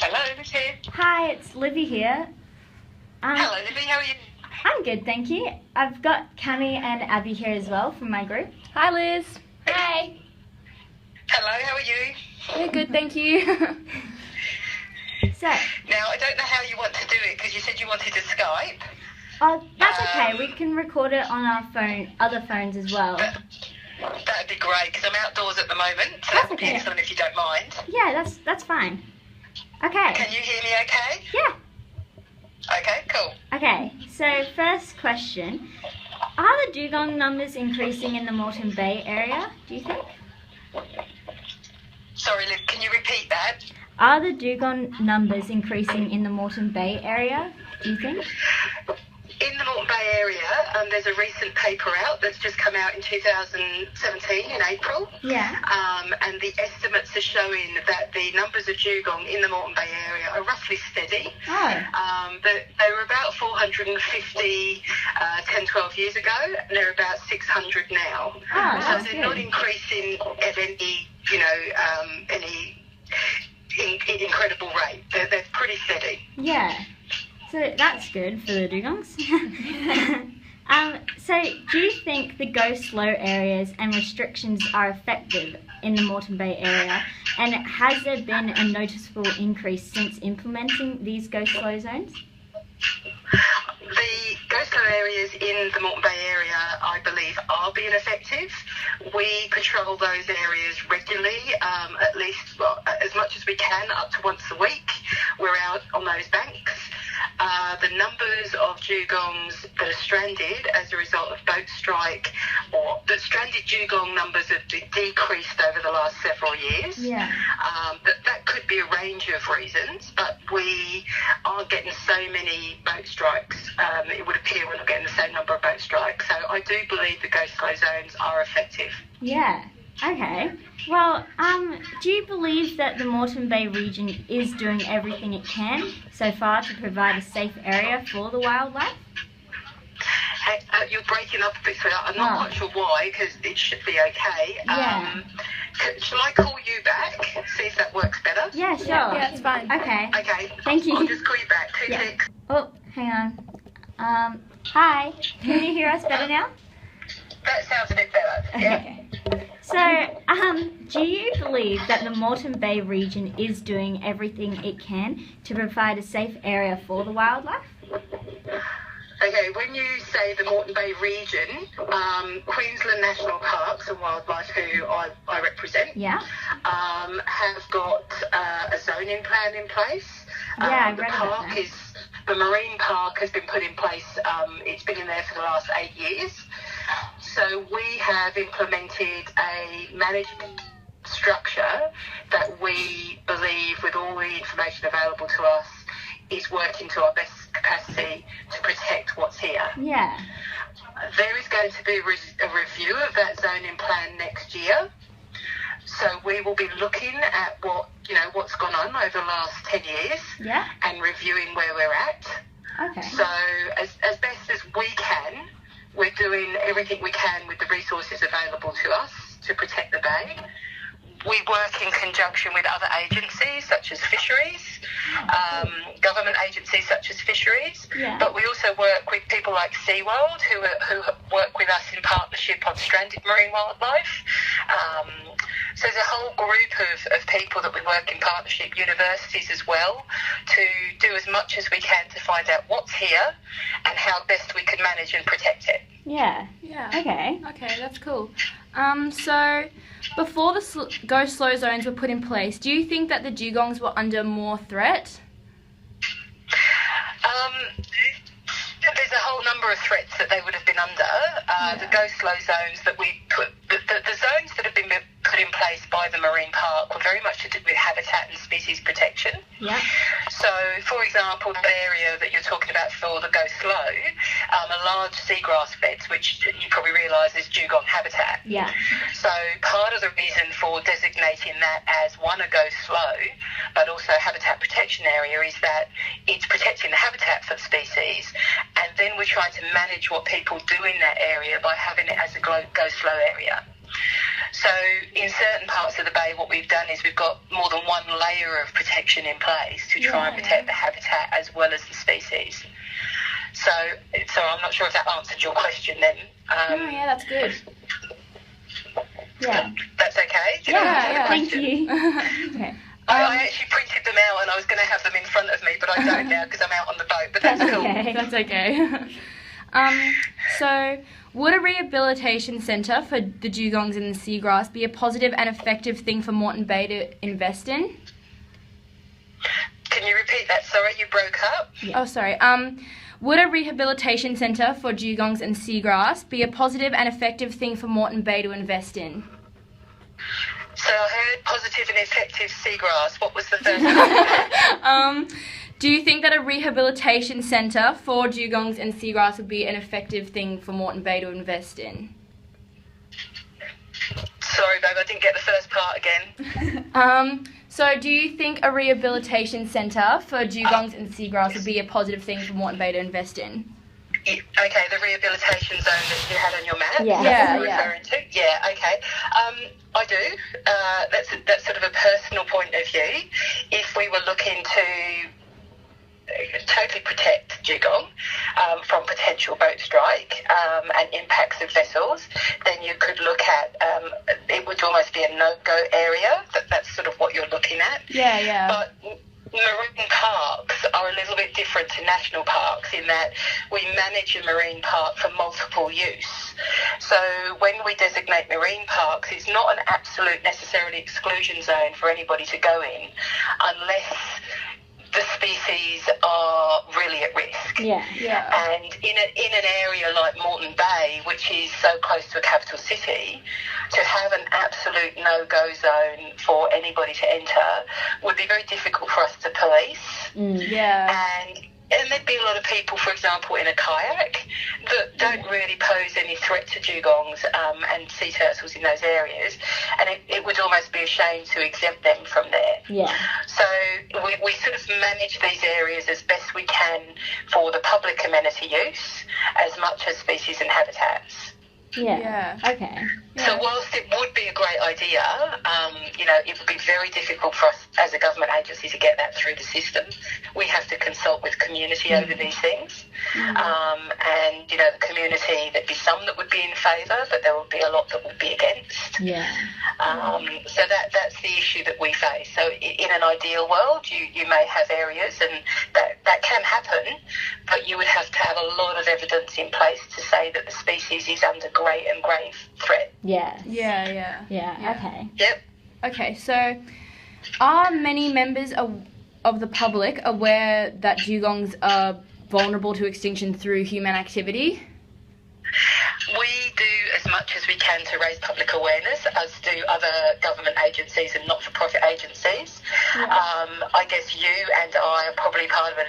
Hello, who's here? Hi, it's Livy here. Hello, Livy, how are you? I'm good, thank you. I've got Cami and Abby here as well from my group. Hi, Liz. Hi. Hello, how are you? We're good, thank you. So, Now, I don't know how you want to do it because you said you wanted to Skype. that's okay. We can record it on our other phones as well. That'd be great because I'm outdoors at the moment, so That's that would be okay. excellent if you don't mind. Yeah, that's fine. Okay. Can you hear me okay? Yeah. Okay, cool. Okay, so first question. Are the dugong numbers increasing in the Moreton Bay area, do you think? Sorry, Liv, can you repeat that? Are the dugong numbers increasing in the Moreton Bay area, do you think? In the Moreton Bay area, there's a recent paper out that's just come out in 2017 in April. Yeah. And the estimates are showing that the numbers of dugong in the Moreton Bay area are roughly steady. Oh. They were about 450 10, 12 years ago, and they're about 600 now. Oh, So that's they're good. not increasing at any, incredible rate. They're pretty steady. Yeah. So that's good for the dugongs. So do you think the go slow areas and restrictions are effective in the Moreton Bay area? And has there been a noticeable increase since implementing these go slow zones? The go slow areas in the Moreton Bay area, I believe, are being effective. We patrol those areas regularly, at least as much as we can, up to once a week. We're out on those banks. The numbers of dugongs that are stranded as a result of boat strike, or the stranded dugong numbers have decreased over the last several years. Yeah. That could be a range of reasons, but we aren't getting so many boat strikes. It would appear we're not getting the same number of boat strikes. So I do believe the go slow zones are effective. Yeah. Okay. Well, do you believe that the Moreton Bay region is doing everything it can so far to provide a safe area for the wildlife? Hey, you're breaking up a bit, so I'm not quite sure why, because it should be okay. Yeah. Shall I call you back, see if that works better? Yeah, sure. Yeah, it's fine. Okay. Okay. Thank you. I'll just call you back. 2 Yeah. ticks. Oh, hang on. Hi. Can you hear us better now? That sounds a bit better. Yeah. Okay. So, do you believe that the Moreton Bay region is doing everything it can to provide a safe area for the wildlife? Okay, when you say the Moreton Bay region, Queensland National Parks and Wildlife, who I represent, Yeah. have got a zoning plan in place. Yeah, I the read about park that. the marine park has been put in place. It's been in there for the last 8 years. So we have implemented a management structure that we believe, with all the information available to us, is working to our best capacity to protect what's here. Yeah. There is going to be a review of that zoning plan next year. So we will be looking at what's gone on over the last 10 years Yeah. and reviewing where we're at. Okay. So as best as we can, we're doing everything we can with the resources available to us to protect the bay. We work in conjunction with other agencies such as fisheries, government agencies such as fisheries, Yeah. but we also work with people like SeaWorld who work with us in partnership on stranded marine wildlife. So there's a whole group of people that we work in partnership, universities as well, to do as much as we can to find out what's here and how best we can manage and protect it. Yeah. Yeah. Okay. Okay, that's cool. So before the go slow zones were put in place, do you think that the dugongs were under more threat? There's a whole number of threats that they would have been under. The go slow zones that we put, the zones that have been put in place by the marine park were very much to do with habitat and species protection. Yeah. So, for example, the area that you're talking about for the go slow, are large seagrass beds, which you probably realise is dugong habitat. Yeah. So part of the reason for designating that as a go slow, but also habitat protection area, is that it's protecting the habitat for the species, and then we're trying to manage what people do in that area by having it as a go slow area. So in certain parts of the bay, what we've done is we've got more than one layer of protection in place to try and protect the habitat as well as the species. So I'm not sure if that answered your question then. Yeah, that's good. Yeah. That's okay? Thank you. Okay. I actually printed them out and I was going to have them in front of me, but I don't now because I'm out on the boat, but that's cool. Okay. That's okay. So, would a rehabilitation centre for the dugongs and the seagrass be a positive and effective thing for Moreton Bay to invest in? Can you repeat that? Sorry, you broke up. Yeah. Oh, sorry. Would a rehabilitation centre for dugongs and seagrass be a positive and effective thing for Moreton Bay to invest in? So I heard positive and effective seagrass. What was the first one? Do you think that a rehabilitation centre for dugongs and seagrass would be an effective thing for Moreton Bay to invest in? Sorry, babe, I didn't get the first part again. So do you think a rehabilitation centre for dugongs and seagrass would be a positive thing for Moreton Bay to invest in? Yeah, okay, the rehabilitation zone that you had on your map. Yeah. Yeah, You're referring to? Yeah, okay. I do. That's sort of a personal point of view. If we were looking to totally protect dugong from potential boat strike and impacts of vessels, then you could look at it would almost be a no-go area. That's sort of what you're looking at. Yeah. But marine parks are a little bit different to national parks in that we manage a marine park for multiple use. So when we designate marine parks, it's not an absolute necessarily exclusion zone for anybody to go in unless the species are really at risk. Yeah. And in an area like Moreton Bay, which is so close to a capital city, to have an absolute no-go zone for anybody to enter would be very difficult for us to police. And there'd be a lot of people, for example, in a kayak that don't really pose any threat to dugongs and sea turtles in those areas, and it would almost be a shame to exempt them from there. Yeah. So we sort of manage these areas as best we can for the public amenity use as much as species and habitats. Yeah. Okay. So whilst it would be a great idea, it would be very difficult for us as a government agency to get that through the system. We have to consult with community over these things. And, the community, there'd be some that would be in favour, but there would be a lot that would be against. Yeah. So that's the issue that we face. So in an ideal world, you may have areas, and that can happen, but you would have to have a lot of evidence in place to say that the species is under great and grave threat. Yeah. Yeah. Okay. Yep. Okay, so are many members of the public aware that dugongs are vulnerable to extinction through human activity? We do as much as we can to raise public awareness, as do other government agencies and not-for-profit agencies. I guess you and I are probably part of an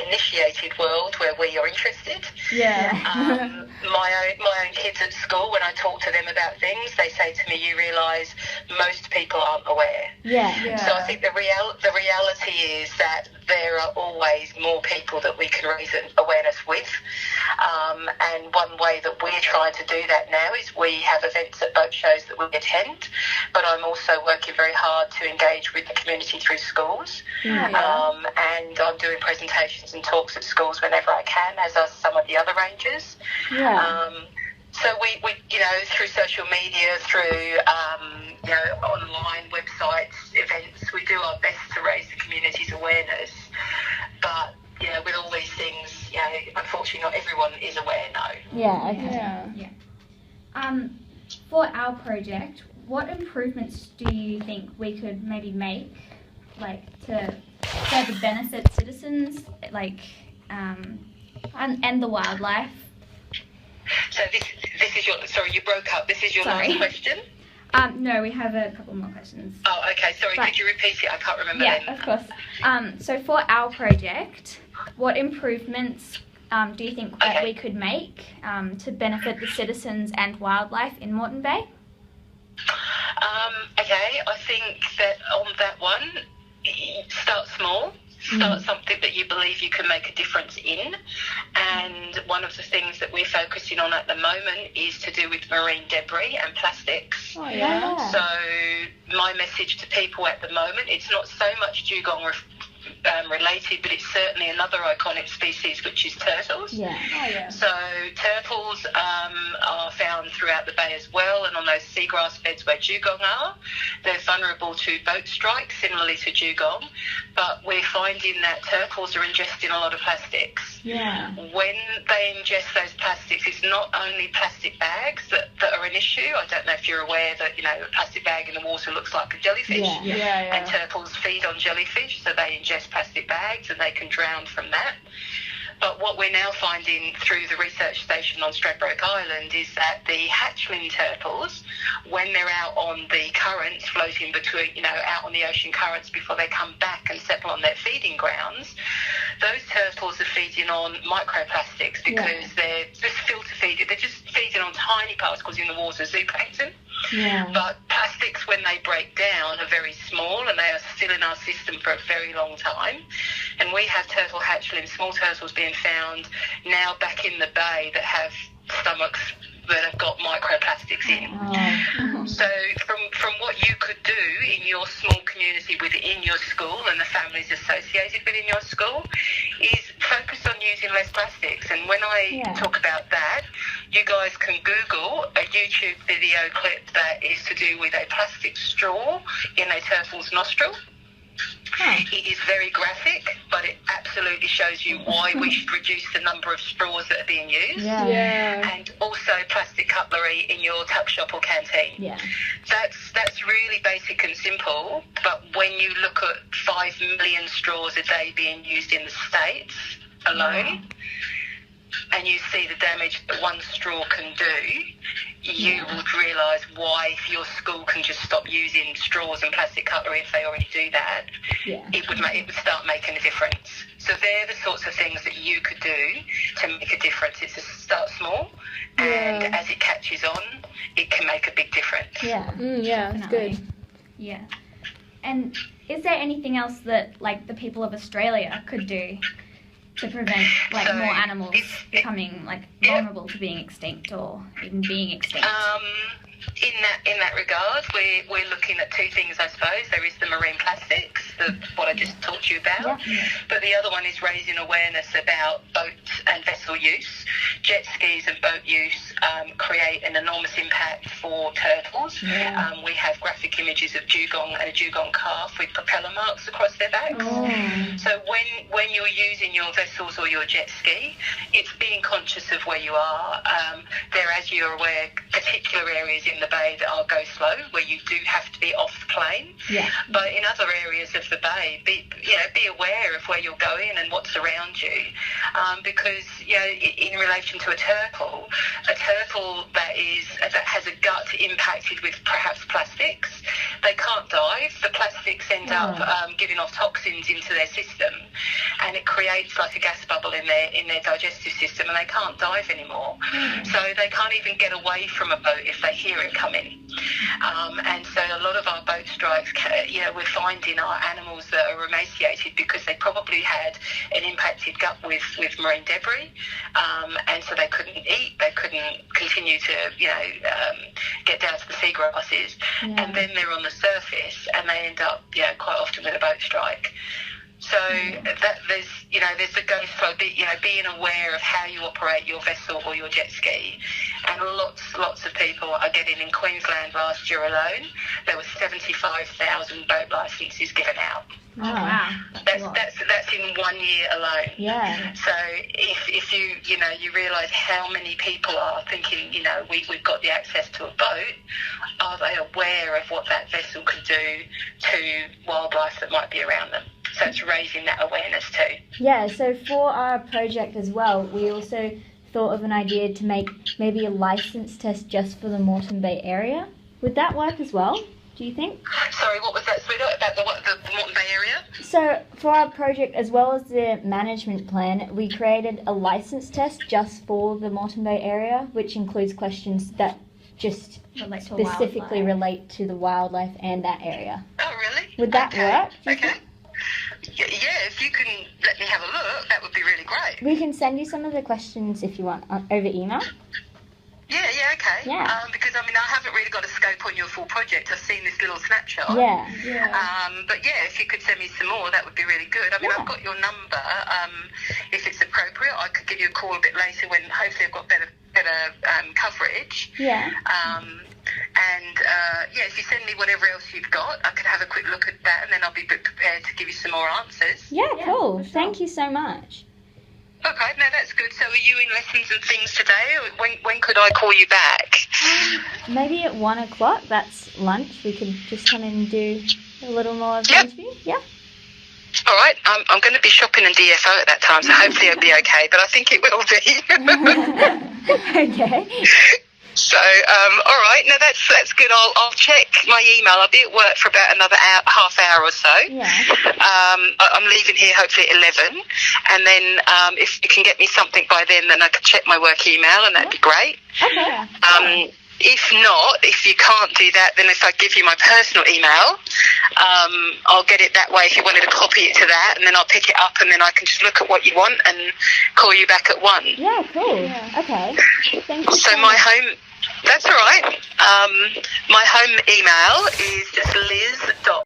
initiated world where we are interested. My own kids at school, when I talk to them about things, they say to me, you realise most people aren't aware. So I think the reality is that there are always more people that we can raise awareness with. And one way that we're trying to do that now is we have events at boat shows that we attend, but I'm also working very hard to engage with the community through schools. And I'm doing presentations and talks at schools whenever I can, as are some of the other rangers. So we through social media, through online websites, events, we do our best to raise the community's awareness. But with all these things, unfortunately, not everyone is aware. No. Yeah. Okay. For our project, what improvements do you think we could maybe make, to further benefit citizens, and the wildlife? So this is your, sorry, you broke up. This is your last question? No, we have a couple more questions. Oh, okay. Sorry, could you repeat it? I can't remember then. Yeah, of course. So for our project, what improvements do you think that we could make to benefit the citizens and wildlife in Moreton Bay? I think that on that one, start small. Start something that you believe you can make a difference in. And one of the things that we're focusing on at the moment is to do with marine debris and plastics. Oh, yeah. So my message to people at the moment, it's not so much dugong related, but it's certainly another iconic species, which is turtles. Yeah. Oh, yeah. So turtles are found throughout the bay as well, and on those seagrass beds where dugong are. They're vulnerable to boat strikes, similarly to dugong, but we're finding that turtles are ingesting a lot of plastics. Yeah. When they ingest those plastics, it's not only plastic bags that are an issue. I don't know if you're aware that, a plastic bag in the water looks like a jellyfish. Yeah. And turtles feed on jellyfish, so they ingest plastic bags and they can drown from that. But what we're now finding through the research station on Stradbroke Island is that the hatchling turtles, when they're out on the currents, floating between, out on the ocean currents before they come back and settle on their feeding grounds, those turtles are feeding on microplastics because they're just filter feeding. They're just feeding on tiny particles in the water, zooplankton. Yeah. But plastics, when they break down, are very small and they are still in our system for a very long time. And we have turtle hatchlings, small turtles being found now back in the bay that have stomachs that have got microplastics in. Oh. So from what you could do in your small community within your school and the families associated within your school is focus on using less plastics. And when I talk about that, you guys can Google a YouTube video clip that is to do with a plastic straw in a turtle's nostril. It is very graphic, but it absolutely shows you why we should reduce the number of straws that are being used. And also plastic cutlery in your tuck shop or canteen. That's really basic and simple, but when you look at 5 million straws a day being used in the States alone, and you see the damage that one straw can do, you would realise why, if your school can just stop using straws and plastic cutlery, if they already do that, it would start making a difference. So they're the sorts of things that you could do to make a difference. It's just start small, and as it catches on, it can make a big difference. It's good. Yeah. And is there anything else that, the people of Australia could do to prevent more animals becoming vulnerable to being extinct or even being extinct? In that regard, we're looking at two things, I suppose. There is the marine plastics, what I just talked to you about, but the other one is raising awareness about boat and vessel use. Jet skis and boat use create an enormous impact for turtles. We have graphic images of dugong and a dugong calf with propeller marks across their backs. So when you're using your vessels or your jet ski, it's being conscious of where you are. There, as you're aware, particular areas in the bay that are go slow, where you do have to be off the plane. But in other areas of the bay, be aware of where you're going and what's around you, because in relation to a turtle that has a gut impacted with perhaps plastics, they can't dive. The plastics end up giving off toxins into their system, and it creates like a gas bubble in their digestive system, and they can't dive anymore. So they can't even get away from a boat if they hear it coming. And so a lot of our boat strikes, we're finding are animals that are emaciated because they probably had an impacted gut with marine debris, and so they couldn't eat, they couldn't continue to, get down to the seagrasses, and then they're on the surface and they end up, quite often with a boat strike. So that there's the go slow, being aware of how you operate your vessel or your jet ski. And lots of people are getting, in Queensland last year alone, there were 75,000 boat licences given out. Oh, wow. That's in 1 year alone. Yeah. So if you realise how many people are thinking, we've got the access to a boat, are they aware of what that vessel could do to wildlife that might be around them? So it's raising that awareness too. Yeah, so for our project as well, we also thought of an idea to make maybe a license test just for the Moreton Bay area. Would that work as well, do you think? Sorry, what was that, sweetheart, about the Moreton Bay area? So for our project, as well as the management plan, we created a license test just for the Moreton Bay area, which includes questions that just specifically relate to the wildlife and that area. Oh, really? Would that work? Okay. Yeah, if you can let me have a look, that would be really great. We can send you some of the questions if you want over email. Yeah, okay. Yeah. Because, I mean, I haven't really got a scope on your full project. I've seen this little snapshot. Yeah. But, yeah, if you could send me some more, that would be really good. I mean, Yeah. I've got your number. If it's appropriate, I could give you a call a bit later when hopefully I've got better coverage. Yeah. If you send me whatever else you've got, I could have a quick look at that, and then I'll be prepared to give you some more answers. Yeah, cool. for sure. Thank you so much. Okay, no, that's good. So are you in lessons and things today? Or when could I call you back? Maybe at 1 o'clock, that's lunch. We could just come in and do a little more of the Yep. interview. Yeah. All right, I'm going to be shopping in DFO at that time, so hopefully it'll be okay, but I think it will be. Okay. So, all right, no, that's good. I'll check my email. I'll be at work for about another half hour or so. Yeah. I'm leaving here hopefully at 11, and then if you can get me something by then I can check my work email, and that'd be great. Okay. If not, if you can't do that, then if I give you my personal email, I'll get it that way if you wanted to copy it to that, and then I'll pick it up, and then I can just look at what you want and call you back at 1. Yeah, cool. Okay. Thank you. So my home, that's all right. My home email is just liz.